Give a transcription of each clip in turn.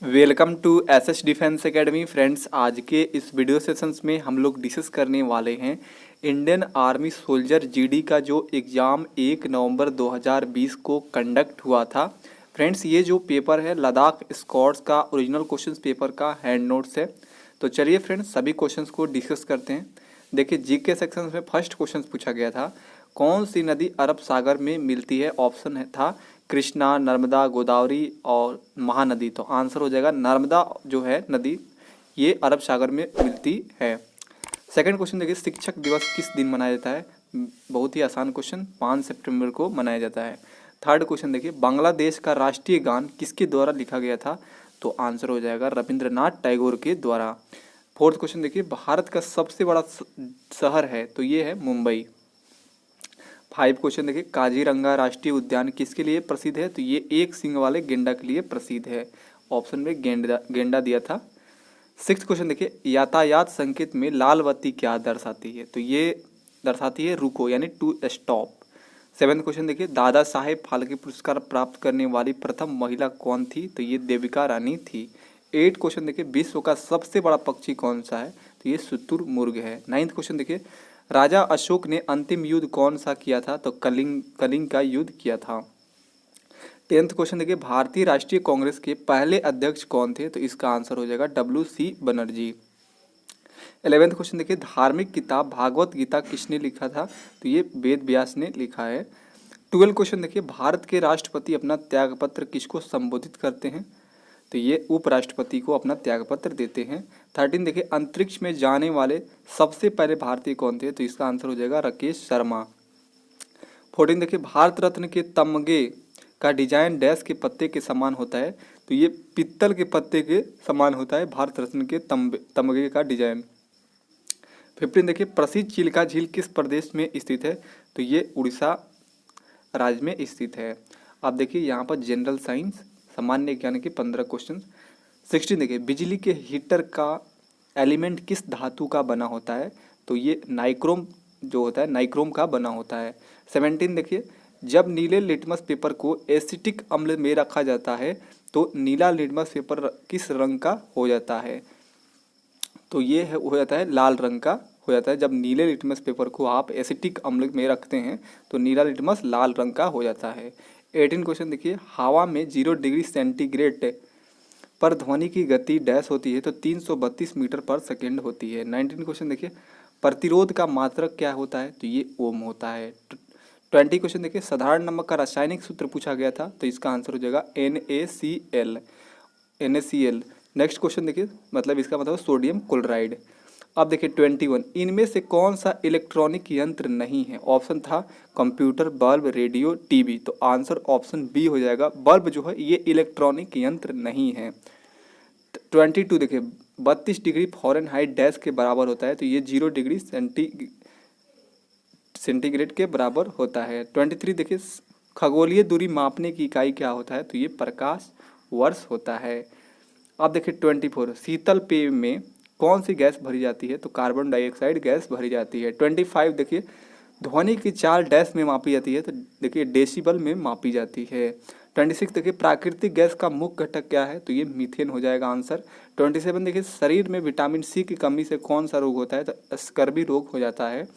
Welcome to SS defence academy friends. आज के इस वीडियो सेशंस में हम लोग डिस्कस करने वाले हैं इंडियन आर्मी सोल्जर जीडी का जो एग्ज़ाम 1 नवंबर 2020 को कंडक्ट हुआ था। फ्रेंड्स, ये जो पेपर है लद्दाख स्क्वाड्स का ओरिजिनल क्वेश्चंस पेपर का हैंड नोट्स है। तो चलिए फ्रेंड्स, सभी क्वेश्चंस को डिस्कस करते हैं। देखिए, जीके सेक्शन में फर्स्ट क्वेश्चन पूछा गया था, कौन सी नदी अरब सागर में मिलती है? ऑप्शन था कृष्णा, नर्मदा, गोदावरी और महानदी। तो आंसर हो जाएगा नर्मदा जो है नदी, ये अरब सागर में मिलती है। सेकंड क्वेश्चन देखिए, शिक्षक दिवस किस दिन मनाया जाता है? बहुत ही आसान क्वेश्चन, 5 सितंबर को मनाया जाता है। थर्ड क्वेश्चन देखिए, बांग्लादेश का राष्ट्रीय गान किसके द्वारा लिखा गया था? तो आंसर हो जाएगा रविंद्रनाथ टैगोर के द्वारा। फोर्थ क्वेश्चन देखिए, भारत का सबसे बड़ा शहर है तो ये है मुंबई। 5 क्वेश्चन देखिए, काजीरंगा राष्ट्रीय उद्यान किसके लिए प्रसिद्ध है? तो ये एक सींग वाले गेंडा के लिए प्रसिद्ध है। ऑप्शन में गेंडा दिया था। 6 क्वेश्चन देखिए, यातायात संकेत में लाल बत्ती क्या दर्शाती है? तो ये दर्शाती है रुको, यानी टू स्टॉप। 7 क्वेश्चन देखिए, दादा साहेब फाल्के पुरस्कार प्राप्त करने वाली प्रथम महिला कौन थी? तो ये देविका रानी थी। 8 क्वेश्चन देखिए, विश्व का सबसे बड़ा पक्षी कौन सा है? तो ये शुतुरमुर्ग है। 9th क्वेश्चन देखिए, राजा अशोक ने अंतिम युद्ध कौन सा किया था? तो कलिंग का युद्ध किया था। 10th क्वेश्चन देखिए, भारतीय राष्ट्रीय कांग्रेस के पहले अध्यक्ष कौन थे? तो इसका आंसर हो जाएगा WC बनर्जी। 11th क्वेश्चन देखिए, धार्मिक किताब भागवत गीता किसने लिखा था? तो ये वेद व्यास ने लिखा है। 12 क्वेश्चन देखिए, भारत के राष्ट्रपति अपना त्यागपत्र किसको संबोधित करते हैं? तो ये उपराष्ट्रपति को अपना त्यागपत्र देते हैं। 13 देखिए, अंतरिक्ष में जाने वाले सबसे पहले भारतीय कौन थे? तो इसका आंसर हो जाएगा राकेश शर्मा। 14 देखिए, भारत रत्न के तमगे का डिजाइन डैश के पत्ते के समान होता है? तो ये पीतल के पत्ते के समान होता है भारत रत्न के तमगे का डिजाइन। 15 देखिए, प्रसिद्ध चिल्का झील किस प्रदेश में स्थित है? तो ये उड़ीसा राज्य में स्थित है। अब देखिए यहाँ पर जनरल साइंस सामान्य ज्ञान के 15 क्वेश्चन। 16 देखिए, बिजली के हीटर का एलिमेंट किस धातु का बना होता है? तो ये नाइक्रोम जो होता है नाइक्रोम का बना होता है। 17 देखिए, जब नीले लिटमस पेपर को एसिटिक अम्ल में रखा जाता है तो नीला लिटमस पेपर किस रंग का हो जाता है? तो ये है हो जाता है लाल रंग का हो जाता है। जब नीले लिटमस पेपर को आप एसिटिक अम्ल में रखते हैं तो नीला लिटमस लाल रंग का हो जाता है। 18 क्वेश्चन देखिए, हवा में 0 डिग्री सेंटीग्रेड पर ध्वनि की गति डैश होती है? तो 332 मीटर पर सेकेंड होती है। 19 क्वेश्चन देखिए, प्रतिरोध का मात्रक क्या होता है? तो ये ओम होता है। 20 क्वेश्चन देखिए, साधारण नमक का रासायनिक सूत्र पूछा गया था तो इसका आंसर हो जाएगा NaCl। नेक्स्ट क्वेश्चन देखिए, मतलब इसका मतलब सोडियम क्लोराइड। अब देखिए 21, इनमें से कौन सा इलेक्ट्रॉनिक यंत्र नहीं है? ऑप्शन था कंप्यूटर, बल्ब, रेडियो, टीवी। तो आंसर ऑप्शन बी हो जाएगा, बल्ब जो है ये इलेक्ट्रॉनिक यंत्र नहीं है। 22 देखिए, 32 डिग्री फ़ारेनहाइट डैश के बराबर होता है? तो ये 0 डिग्री सेंटीग्रेड के बराबर होता है। 23 देखिए, खगोलीय दूरी मापने की इकाई क्या होता है? तो ये प्रकाश वर्ष होता है। अब देखिए 24, शीतल पेय में कौन सी गैस भरी जाती है? तो कार्बन डाइऑक्साइड गैस भरी जाती है। 25 देखिए, ध्वनि की चाल डैश में मापी जाती है? तो देखिए डेसिबल में मापी जाती है। 26 देखिए, प्राकृतिक गैस का मुख्य घटक क्या है? तो ये मीथेन हो जाएगा आंसर। 27 देखिए, शरीर में विटामिन सी की कमी से कौन सा रोग होता है? तो स्कर्वी रोग हो जाता है।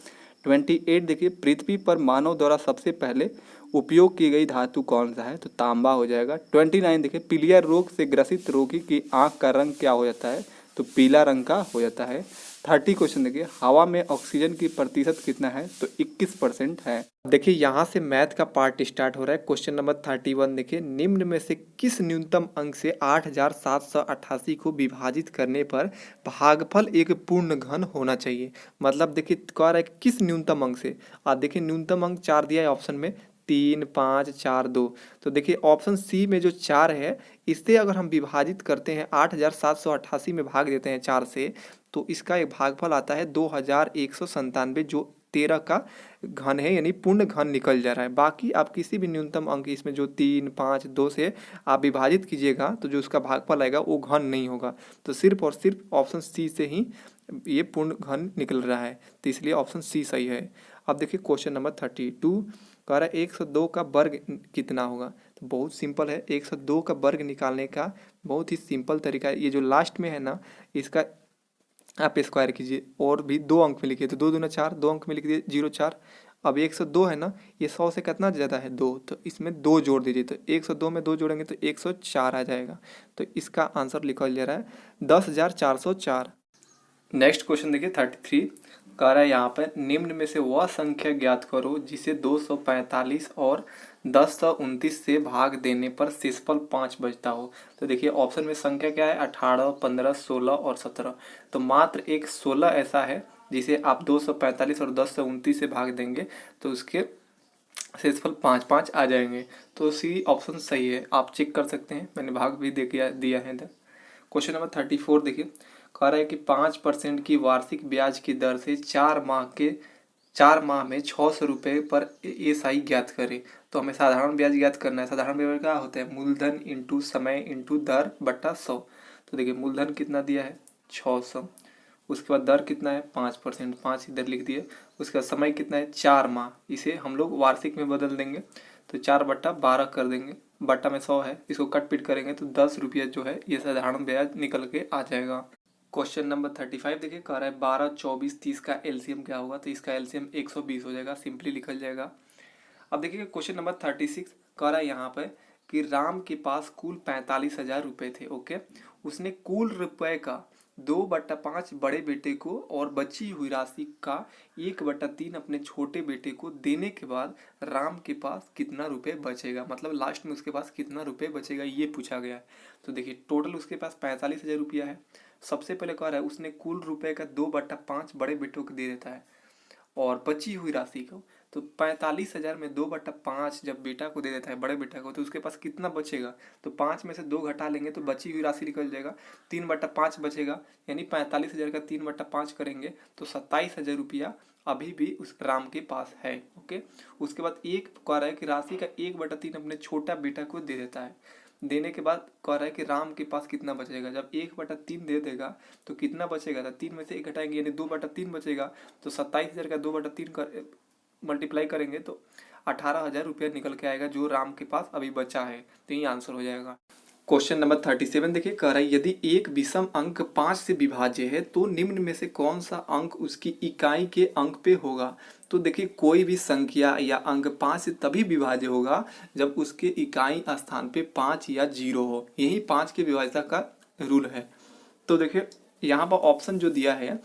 28 देखिए, पृथ्वी पर मानव द्वारा सबसे पहले उपयोग की गई धातु कौन सा है? तो तांबा हो जाएगा। 29 देखिए, पीलिया रोग से ग्रसित रोगी की आंख का रंग क्या हो जाता है? तो पीला रंग का हो जाता है। 30 क्वेश्चन देखिए, हवा में ऑक्सीजन की प्रतिशत कितना है? तो 21% है। देखिए यहाँ से मैथ का पार्ट स्टार्ट हो रहा है। क्वेश्चन नंबर 31 देखिए, निम्न में से किस न्यूनतम अंक से 8788 को विभाजित करने पर भागफल एक पूर्ण घन होना चाहिए? मतलब देखिए कह रहा है किस न्यूनतम अंक से। देखिए न्यूनतम अंक 4 दिया है ऑप्शन में, 3, 5, 4, 2। तो देखिए ऑप्शन सी में जो 4 है इससे अगर हम विभाजित करते हैं 8788 में भाग देते हैं 4 से, तो इसका एक भागफल आता है 2197, जो 13 का घन है, यानी पूर्ण घन निकल जा रहा है। बाकी आप किसी भी न्यूनतम अंक इसमें जो 3, 5, 2 से आप विभाजित कीजिएगा तो जो उसका भागफल आएगा वो घन नहीं होगा। तो सिर्फ और सिर्फ ऑप्शन सी से ही ये पूर्ण घन निकल रहा है, तो इसलिए ऑप्शन सी सही है। अब देखिए क्वेश्चन नंबर 32 कह रहा है 102 का वर्ग कितना होगा? तो बहुत सिंपल है, 102 का वर्ग निकालने का बहुत ही सिंपल तरीका है। ये जो लास्ट में है ना, इसका आप स्क्वायर कीजिए और भी 2 अंक में लिखिए, तो 2 दूना 4, 2 अंक में लिख दिए 0 4। अब 102 है ना, ये 100 से कितना ज़्यादा है 2, तो इसमें 2 जोड़ दीजिए, तो 102 में 2 जोड़ेंगे तो 104 आ जाएगा। तो इसका आंसर लिखा जा रहा है 10,404। नेक्स्ट क्वेश्चन देखिए 33, कह रहा है यहाँ पे निम्न में से वह संख्या ज्ञात करो जिसे 245 और 1029 से भाग देने पर शेषफल 5 बचता हो। तो देखिए ऑप्शन में संख्या क्या है, 18, 15, 16 और 17। तो मात्र एक 16 ऐसा है जिसे आप 245 और 1029 से भाग देंगे तो उसके शेषफल 5 5 आ जाएंगे। तो सी ऑप्शन सही है, आप चेक कर सकते हैं, मैंने भाग भी दिया है इधर। क्वेश्चन नंबर 34 देखिए, कह रहा है कि 5% की वार्षिक ब्याज की दर से 4 माह में 600 रुपये पर एएसआई ज्ञात करें। तो हमें साधारण ब्याज ज्ञात करना है। साधारण ब्याज क्या होता है, मूलधन इंटू समय इंटू दर बट्टा 100। तो देखिए मूलधन कितना दिया है 600, उसके बाद दर कितना है 5%, 5 इधर लिख दिए। उसका समय कितना है 4 माह, इसे हम लोग वार्षिक में बदल देंगे तो 4/12 कर देंगे, बट्टा में 100 है, इसको कट पिट करेंगे तो 10 रुपया जो है ये साधारण ब्याज निकल के आ जाएगा। क्वेश्चन नंबर 35 देखिए, कह रहा है 12, 24, 30 का एलसीएम क्या होगा। तो इसका एलसीएम 120 हो जाएगा, सिंपली लिखल जाएगा। अब देखिए क्वेश्चन नंबर 36 कह रहा है यहाँ पे कि राम के पास कुल 45,000 रुपये थे। ओके, उसने कुल रुपए का 2/5 बड़े बेटे को और बची हुई राशि का 1/3 अपने छोटे बेटे को देने के बाद राम के पास कितना रुपए बचेगा, मतलब लास्ट में उसके पास कितना रुपए बचेगा ये पूछा गया है। तो देखिए टोटल उसके पास 45,000 रुपया है। सबसे पहले कह रहा है उसने कुल रुपए का 2/5 बड़े बेटों को दे देता है और बची हुई राशि को, तो 45,000 में 2/5 जब बेटा को दे देता है, बड़े बेटा को, तो उसके पास कितना बचेगा। तो 5 में से 2 घटा लेंगे तो बची हुई राशि निकल जाएगा, 3/5 बचेगा। यानी 45,000 का 3/5 करेंगे तो 27,000 रुपया अभी भी उस राम के पास है। ओके, उसके बाद एक कह रहा है कि राशि का 1/3 अपने छोटा बेटा को दे देता है। देने के बाद कह रहा है कि राम के पास कितना बचेगा। जब 1/3 दे देगा तो कितना बचेगा, तो 3 में से 1 घटाएंगे यानी 2/3 बचेगा। तो 27,000 का 2/3 कर मल्टीप्लाई करेंगे तो 18,000 रुपया निकल के आएगा जो राम के पास अभी बचा है। तो ये आंसर हो जाएगा। क्वेश्चन नंबर 37 देखिए, कह रहा है यदि एक विषम अंक 5 से विभाज्य है तो निम्न में से कौन सा अंक उसकी इकाई के अंक पे होगा। तो देखिए कोई भी संख्या या अंक 5 से तभी विभाज्य होगा जब उसके इकाई स्थान पे 5 या 0 हो, यही 5 के विभाज्यता का रूल है। तो देखिए यहाँ पर ऑप्शन जो दिया है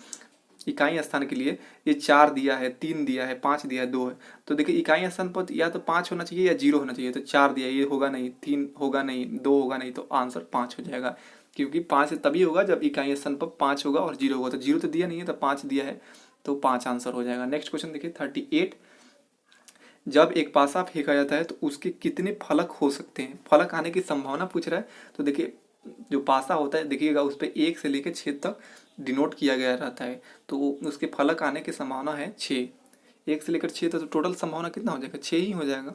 इकाई स्थान के लिए, ये 4 दिया है, 3 दिया है, 5 दिया है, 2 है। तो देखिए इकाई स्थान पर या तो 5 होना चाहिए या 0 होना चाहिए। तो 4 दिया, ये होगा नहीं, 3 होगा नहीं, 2 होगा नहीं, तो आंसर 5 हो जाएगा। क्योंकि 5 से तभी होगा जब इकाई स्थान पर 5 होगा और 0 होगा। तो 0 तो दिया नहीं है, तो 5 दिया है, तो 5 आंसर हो जाएगा। नेक्स्ट क्वेश्चन देखिए 38, जब एक पासा फेंका जाता है तो उसके कितने फलक हो सकते हैं। फलक आने की संभावना पूछ रहा है। तो देखिए जो पासा होता है देखिएगा उस पर 1 से लेकर 6 तक डिनोट किया गया रहता है, तो उसके फलक आने की संभावना है 6। 1 से लेकर 6 तक तो टोटल संभावना कितना हो जाएगा, 6 ही हो जाएगा।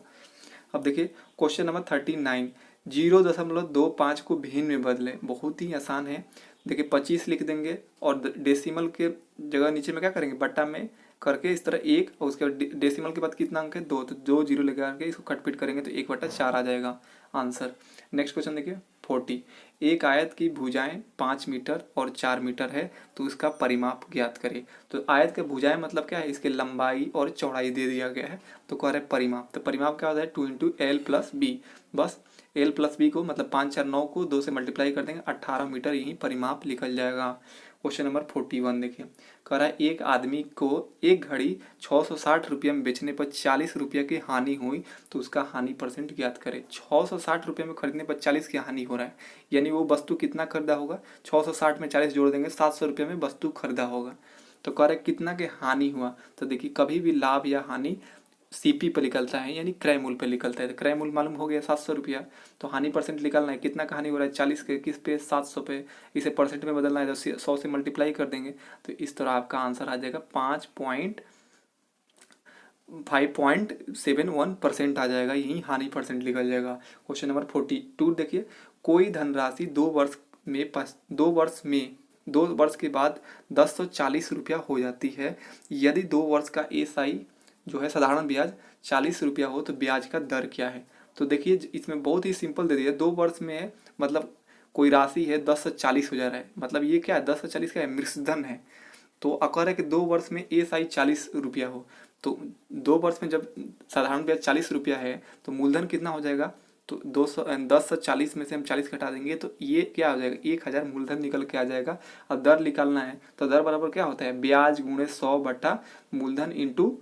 अब देखिए क्वेश्चन नंबर 39, 0.25 को भिन्न में बदले। बहुत ही आसान है। देखिए 25 लिख देंगे और डेसिमल के जगह नीचे में क्या करेंगे, बट्टा में करके इस तरह 1, और उसके बाद डेसिमल के बाद कितना अंक है 2, तो 2 0 लगा के इसको कट पिट करेंगे तो 1/4 आ जाएगा आंसर। नेक्स्ट क्वेश्चन देखिए 40, एक आयत की भुजाएं 5 मीटर और 4 मीटर है तो उसका परिमाप ज्ञात करें। तो आयत के भुजाएं मतलब क्या है, इसके लंबाई और चौड़ाई दे दिया गया है, तो कह रहे परिमाप। तो परिमाप क्या होता है 2 × L+B। बस L+B को मतलब 5 4 9 को 2 से मल्टीप्लाई कर देंगे, 18 मीटर यही परिमाप निकल जाएगा। क्वेश्चन नंबर 41 देखिए, कह रहा है एक आदमी को एक घड़ी 660 रुपये में बेचने पर 40 रुपये की हानि हुई तो उसका हानि परसेंट ज्ञात करें। 660 रुपये में खरीदने पर 40 की हानि हो रहा है, यानी वो वस्तु कितना खरीदा होगा, 660 में 40 जोड़ देंगे 700 रुपये में वस्तु खरीदा होगा। तो कह रहा है कितना के हानि हुआ। तो देखिए कभी भी लाभ या हानि सीपी पे निकलता है, यानी क्रय मूल्य पे निकलता है। तो क्रय मूल्य मालूम हो गया 700 रुपया, तो हानि परसेंट निकालना है, कितना का हानि हो रहा है 40 के किस पे 700 पे, इसे परसेंट में बदलना है तो 100 से मल्टीप्लाई कर देंगे। तो इस तरह आपका आंसर आ जाएगा 5.71% आ जाएगा, यही हानि परसेंट निकल जाएगा। क्वेश्चन नंबर 42 देखिए, कोई धनराशि 2 वर्ष के बाद 1040 रुपया हो जाती है। यदि 2 वर्ष का एसआई जो है साधारण ब्याज 40 रुपया हो तो ब्याज का दर क्या है। तो देखिए इसमें बहुत ही सिंपल दे दिया, 2 वर्ष में है, मतलब कोई राशि है 10 से 40 हो जा रहा है, मतलब ये क्या है 10 से 40 क्या है, मृषधन है। तो अगर है कि 2 वर्ष में एसआई 40 रुपया हो, तो 2 वर्ष में जब साधारण ब्याज 40 रुपया है तो मूलधन कितना हो जाएगा, तो 10 से 40 में से हम 40 घटा देंगे तो ये क्या हो जाएगा, 1000 मूलधन निकल के आ जाएगा। अब दर निकालना है तो दर बराबर क्या होता है, ब्याज गुणे 100 बटा मूलधन इंटू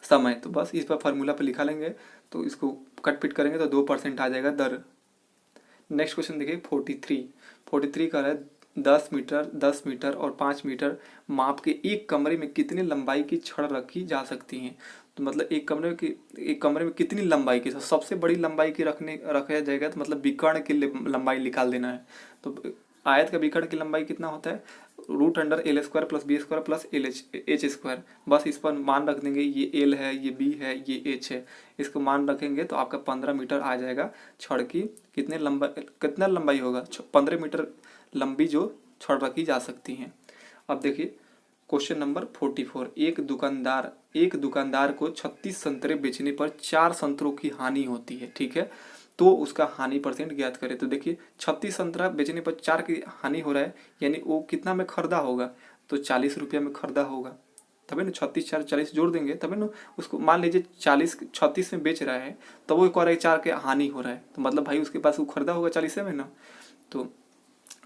समय। तो बस इस पर फॉर्मूला पर लिखा लेंगे, तो इसको कट पिट करेंगे तो 2% आ जाएगा दर। नेक्स्ट क्वेश्चन देखिए 43 का है 10 मीटर और 5 मीटर माप के एक कमरे में कितनी लंबाई की छड़ रखी जा सकती हैं। तो मतलब एक कमरे में कितनी लंबाई की, तो सबसे बड़ी लंबाई की रखा जाएगा, तो मतलब विकर्ण की लंबाई निकाल देना है। तो आयत का विकर्ण की लंबाई कितना होता है, √L² plus B² plus H²। बस इस पर मान रख देंगे, ये L है, ये B है, ये H है, इसको मान रखेंगे तो आपका 15 मीटर आ जाएगा छड़ की। कितना लंबाई होगा, 15 मीटर लंबी जो छड़ रखी जा सकती हैं। अब देखिए क्वेश्चन नंबर 44, एक दुकानदार को 36 संतरे बेचने पर 4 संतरों की हानि होती है, ठीक है, तो उसका हानि परसेंट ज्ञात करें। तो देखिए 36 संतरा बेचने पर 4 की हानि हो रहा है, यानी वो कितना में खरीदा होगा, तो 40 रुपया में खरीदा होगा, तभी ना 36 4 40 जोड़ देंगे तभी ना उसको, मान लीजिए 36 में बेच रहा है तो वो कह रहा है 4 के हानि हो रहा है, तो मतलब भाई उसके पास वो खरीदा होगा 40 में ना। तो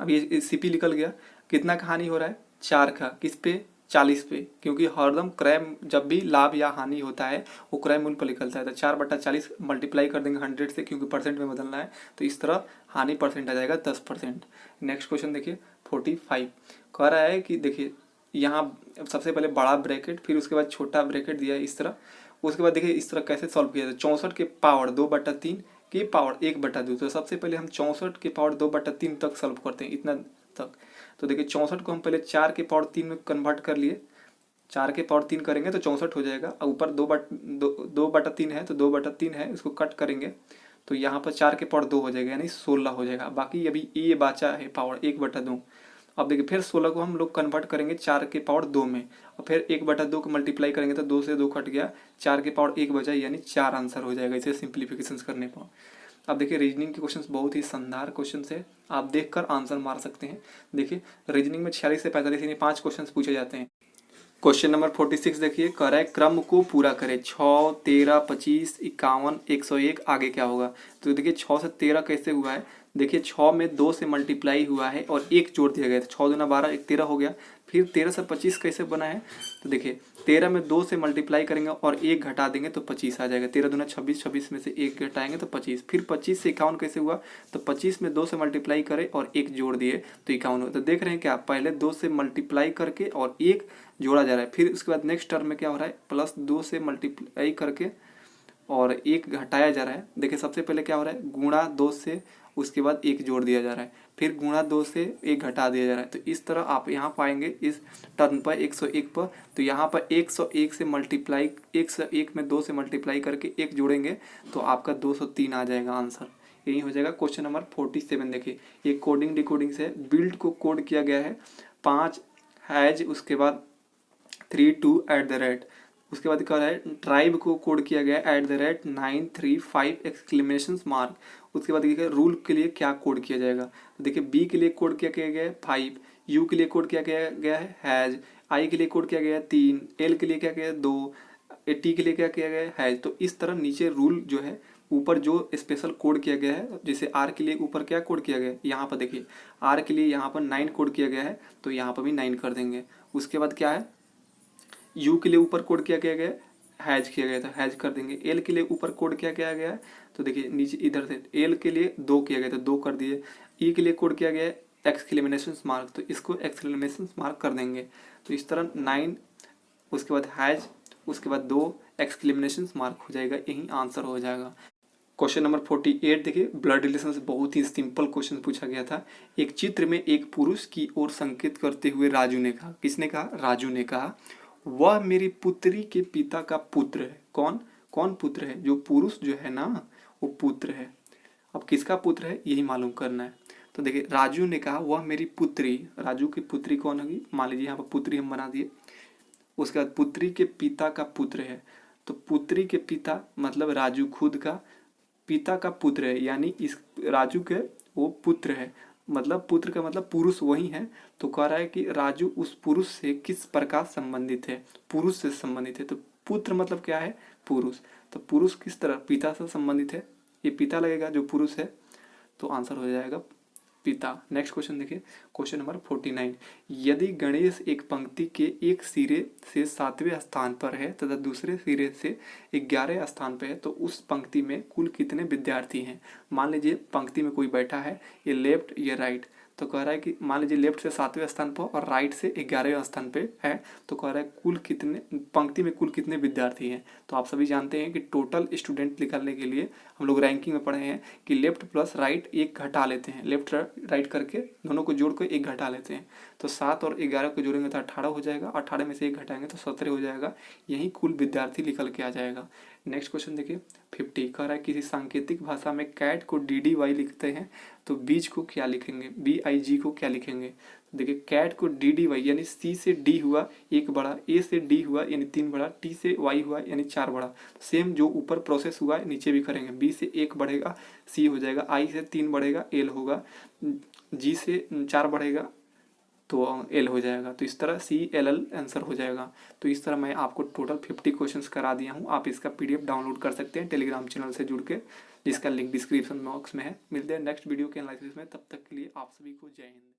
अब ये सीपी निकल गया, कितना का हानि हो रहा है, 4 का, किस पे, 40 पे, क्योंकि हरदम क्रय जब भी लाभ या हानि होता है वो क्रय मूल्य पर निकलता है। तो 4/40 मल्टीप्लाई कर देंगे 100 से, क्योंकि परसेंट में बदलना है, तो इस तरह हानि परसेंट आ जाएगा 10%। नेक्स्ट क्वेश्चन देखिए 45 कह रहा है कि देखिए यहाँ सबसे पहले बड़ा ब्रैकेट, फिर उसके बाद छोटा ब्रैकेट दिया है इस तरह, उसके बाद देखिए इस तरह कैसे सॉल्व किया जाए। 64 के पावर 2/3 के पावर 1/2, तो सबसे पहले हम 64 के पावर 2/3 तक सॉल्व करते हैं, इतना तक। तो देखिए 64 को हम पहले 4 के पावर 3 में कन्वर्ट कर लिए, 4 के पावर 3 करेंगे तो 64 हो जाएगा, और ऊपर 2/3 है तो 2/3 है, इसको कट करेंगे तो यहाँ पर 4 के पावर 2 हो जाएगा, यानी 16 हो जाएगा। बाकी अभी ये बचा है पावर 1/2। अब देखिए फिर 16 को हम लोग कन्वर्ट करेंगे 4 के पावर 2 में, और फिर 1/2 को मल्टीप्लाई करेंगे तो 2 से 2 कट गया, 4 के पावर 1 बचा, यानी 4 आंसर हो जाएगा इसे सिंप्लीफिकेशन करने पर। अब देखिए रीजनिंग के क्वेश्चंस बहुत ही शानदार क्वेश्चंस है, आप देखकर आंसर मार सकते हैं। देखिए रीजनिंग में 46 से 45 यानी 5 क्वेश्चंस पूछे जाते हैं। क्वेश्चन नंबर 46 देखिए, कह रहा है क्रम को पूरा करें, 6 13 25 51 101, आगे क्या होगा। तो देखिए 6 से 13 कैसे हुआ है, देखिए 6 में 2 से मल्टीप्लाई हुआ है और 1 जोड़ दिया गया, तो 6 दूना 12 1 13 हो गया। फिर 13 से 25 कैसे बना है, तो देखिए 13 में 2 से मल्टीप्लाई करेंगे और 1 घटा देंगे तो 25 आ जाएगा। 13 दूना 26, 26 में से 1 घटाएंगे तो 25। फिर 25 से 51 कैसे हुआ, तो 25 में 2 से मल्टीप्लाई करे और 1 जोड़ दिए तो 51 हुआ। तो देख रहे हैं क्या, पहले 2 से मल्टीप्लाई करके और 1 जोड़ा जा रहा है, फिर उसके बाद नेक्स्ट टर्म में क्या हो रहा है, +2 से मल्टीप्लाई करके और 1 घटाया जा रहा है। देखिए सबसे पहले क्या हो रहा है, गुणा 2 से, उसके बाद 1 जोड़ दिया जा रहा है, फिर गुणा 2 से 1 घटा दिया जा रहा है। तो इस तरह आप यहाँ पाएंगे इस टर्म पर 101 पर, तो यहाँ पर 101 से मल्टीप्लाई, 101 में 2 से मल्टीप्लाई करके 1 जोड़ेंगे तो आपका 203 आ जाएगा आंसर। यही हो जाएगा क्वेश्चन नंबर 47। देखिए ये कोडिंग डिकोडिंग से बिल्ड को कोड किया गया है, 5 हैज, उसके बाद 32 @ उसके बाद क्या है, ट्राइब को कोड किया गया है @935 एक्सक्लेमेशन मार्क। उसके बाद देखिए रूल के लिए क्या कोड किया जाएगा, तो देखिए बी के लिए कोड किया गया है 5, यू के लिए कोड किया गया है हैज, आई के लिए कोड किया गया है 3, एल के लिए क्या किया है 2, टी के लिए क्या किया गया है हैज। तो इस तरह नीचे रूल जो है, ऊपर जो स्पेशल कोड किया गया है, जैसे आर के लिए ऊपर क्या कोड किया गया है, यहाँ पर देखिए आर के लिए यहाँ पर 9 कोड किया गया है, तो यहाँ पर भी 9 कर देंगे। उसके बाद क्या है, यू के लिए ऊपर कोड किया गया है, हैज किया गया था, हैज कर देंगे। एल के लिए ऊपर कोड किया गया है, तो देखिए नीचे इधर से एल के लिए 2 किया गया था, 2 कर दिए। ई के लिए कोड किया गया है एक्सक्लेमेशन मार्क, तो इसको एक्सक्लेमेशन मार्क कर देंगे। तो इस तरह 9, उसके बाद हैज, उसके बाद 2 एक्सक्लेमेशन मार्क हो जाएगा, यही आंसर हो जाएगा। क्वेश्चन नंबर 48 देखिए, ब्लड रिलेशन से बहुत ही सिंपल क्वेश्चन पूछा गया था। एक चित्र में एक पुरुष की ओर संकेत करते हुए राजू ने कहा, किसने कहा, राजू ने कहा, वह मेरी पुत्री के पिता का पुत्र है। कौन कौन पुत्र है, जो पुरुष जो है ना वो पुत्र है। अब किसका पुत्र है यही मालूम करना है। तो देखिए राजू ने कहा वह मेरी पुत्री, राजू की पुत्री कौन होगी, मान लीजिए यहाँ पर पुत्री हम बना दिए। उसके बाद पुत्री के पिता का पुत्र है, तो पुत्री के पिता मतलब राजू खुद का पिता का पुत्र है, यानी इस राजू के वो पुत्र है, मतलब पुत्र का मतलब पुरुष वही है। तो कह रहा है कि राजू उस पुरुष से किस प्रकार संबंधित है, पुरुष से संबंधित है। तो पुत्र मतलब क्या है, पुरुष। तो पुरुष किस तरह पिता से संबंधित है, ये पिता लगेगा जो पुरुष है, तो आंसर हो जाएगा पिता। नेक्स्ट क्वेश्चन देखिए, क्वेश्चन नंबर 49। यदि गणेश एक पंक्ति के एक सिरे से 7वें स्थान पर है तथा दूसरे सिरे से 11 स्थान पर है, तो उस पंक्ति में कुल कितने विद्यार्थी हैं। मान लीजिए पंक्ति में कोई बैठा है, ये लेफ्ट ये राइट, तो कह रहा है कि मान लीजिए लेफ्ट से 7वें स्थान पर और राइट से 11वें स्थान पे है, तो कह रहा है कुल कितने पंक्ति में कुल कितने विद्यार्थी हैं। तो आप सभी जानते हैं कि टोटल स्टूडेंट निकालने के लिए हम लोग रैंकिंग में पढ़े हैं कि लेफ्ट प्लस राइट एक घटा लेते हैं, लेफ्ट राइट करके दोनों को जोड़ कर एक घटा लेते हैं। तो 7 और 11 को जोड़ेंगे तो 18 हो जाएगा, 18 में से एक घटाएंगे तो 17 हो जाएगा, यही कुल विद्यार्थी निकल के आ जाएगा। नेक्स्ट क्वेश्चन देखिए 50, कह रहा है किसी सांकेतिक भाषा में कैट को DDY लिखते हैं तो बीज को क्या लिखेंगे, BIG को क्या लिखेंगे। देखिए कैट को DDY यानी C से D हुआ एक बड़ा, A से D हुआ यानी 3 बड़ा, T से Y हुआ यानी 4 बड़ा। सेम जो ऊपर प्रोसेस हुआ है नीचे भी करेंगे, B से 1 बढ़ेगा C हो जाएगा, I से 3 बढ़ेगा L होगा, G से 4 बढ़ेगा तो L हो जाएगा। तो इस तरह CLL आंसर हो जाएगा। तो इस तरह मैं आपको टोटल 50 क्वेश्चंस करा दिया हूँ। आप इसका PDF डाउनलोड कर सकते हैं टेलीग्राम चैनल से जुड़ के, जिसका लिंक डिस्क्रिप्शन बॉक्स में है। मिलते हैं नेक्स्ट वीडियो के एनालिसिस में, तब तक के लिए आप सभी को जय हिंद।